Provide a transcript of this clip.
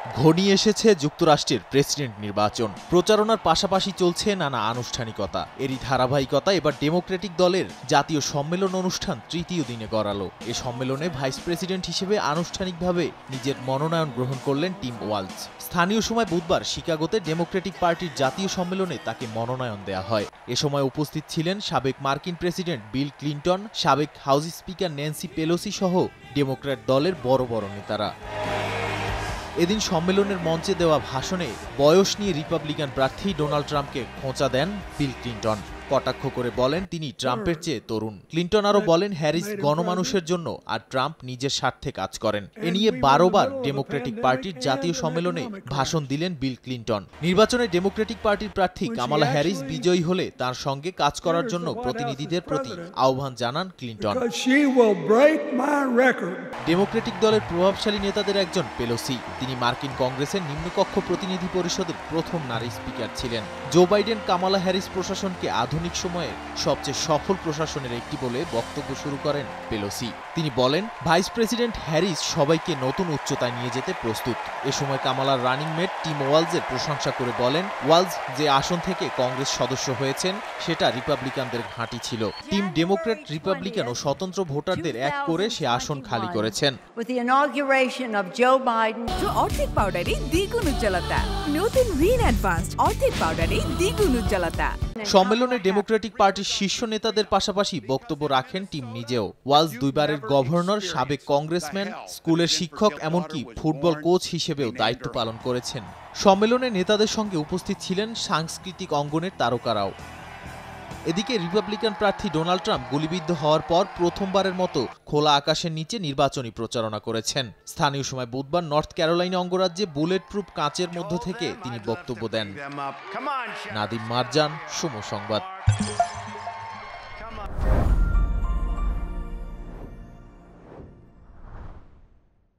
ঘনিয়ে এসেছে যুক্তরাষ্ট্রের প্রেসিডেন্ট নির্বাচন। প্রচারণার পাশাপাশি চলছে নানা আনুষ্ঠানিকতা। এরই ধারাবাহিকতা এবার ডেমোক্রেটিক দলের জাতীয় সম্মেলন অনুষ্ঠান তৃতীয় দিনে গড়ালো। এ সম্মেলনে ভাইস প্রেসিডেন্ট হিসেবে আনুষ্ঠানিকভাবে নিজের মনোনয়ন গ্রহণ করলেন টিম ওয়ালজ। স্থানীয় সময় বুধবার শিকাগোতে ডেমোক্রেটিক পার্টির জাতীয় সম্মেলনে তাকে মনোনয়ন দেয়া হয়। এ সময় উপস্থিত ছিলেন সাবেক মার্কিন প্রেসিডেন্ট বিল ক্লিন্টন, সাবেক হাউস স্পিকার ন্যান্সি পেলোসি সহ ডেমোক্র্যাট দলের বড় বড় নেতারা। এদিন সম্মেলনের মঞ্চে দেওয়া ভাষণে বয়স নিয়ে রিপাবলিকান প্রার্থী ডোনাল্ড ট্রাম্পকে খোঁচা দেন বিল ক্লিন্টন। কটাক্ষ করে বলেন তিনি ট্রাম্পের চেয়ে তরুণ। ক্লিন্টন আরও বলেন হ্যারিস গণমানুষের জন্য আর ট্রাম্প নিজের স্বার্থে কাজ করেন। এ নিয়ে 12 বার ডেমোক্রেটিক পার্টির জাতীয় সম্মেলনে ভাষণ দিলেন বিল ক্লিন্টন। নির্বাচনে ডেমোক্রেটিক পার্টির প্রার্থী কামালা হ্যারিস বিজয়ী হলে তার সঙ্গে কাজ করার জন্য প্রতিনিধিদের প্রতি আহ্বান জানান ক্লিন্টন। ডেমোক্রেটিক দলের প্রভাবশালী নেতাদের একজন পেলোসি। তিনি মার্কিন কংগ্রেসের নিম্নকক্ষ প্রতিনিধি পরিষদের প্রথম নারী স্পিকার ছিলেন। জো বাইডেন কামালা হ্যারিস প্রশাসনকে আধুনিক সময়ে সবচেয়ে সফল প্রশাসনের একটি বলে বক্তব্য শুরু করেন পেলোসি। তিনি বলেন ভাইস প্রেসিডেন্ট হ্যারিস সবাইকে নতুন উচ্চতায় নিয়ে যেতে প্রস্তুত। এ সময় কামালার রানিং মেট টিম ওয়ালজের প্রশংসা করে বলেন ওয়ালজ যে আসন থেকে কংগ্রেস সদস্য হয়েছেন সেটা রিপাবলিকানদের ঘাঁটি ছিল। টিম ডেমোক্র্যাট, রিপাবলিকান ও স্বতন্ত্র ভোটারদের এক করে সে আসন খালি করেছেন। অর্ধেক পাউডারে দ্বিগুণ উজ্জ্বলতা, নতুন রিন অ্যাডভান্সড অর্ধেক পাউডারে দ্বিগুণ উজ্জ্বলতা। সম্মেলনে ডেমোক্রেটিক পার্টির শীর্ষ নেতাদের পাশাপাশি বক্তব্য রাখেন টিম নিজেও। ওয়ালজ দুইবারের গভর্নর, সাবেক কংগ্রেসম্যান, স্কুলের শিক্ষক, এমনকি ফুটবল কোচ হিসেবেও দায়িত্ব পালন করেছেন। সম্মেলনে নেতাদের সঙ্গে উপস্থিত ছিলেন সাংস্কৃতিক অঙ্গনের তারকারাও। এদিকে রিপাবলিকান প্রার্থী ডোনাল্ড ট্রাম্প গুলিবিদ্ধ হওয়ার পর প্রথমবারের মতো খোলা আকাশের নিচে নির্বাচনী প্রচারণা করেছেন। স্থানীয় সময় বুধবার নর্থ ক্যারোলাইনা অঙ্গরাজ্যে বুলেট প্রুফ কাঁচের মধ্য থেকে তিনি বক্তব্য দেন। নাদিম মারজান, সময় সংবাদ।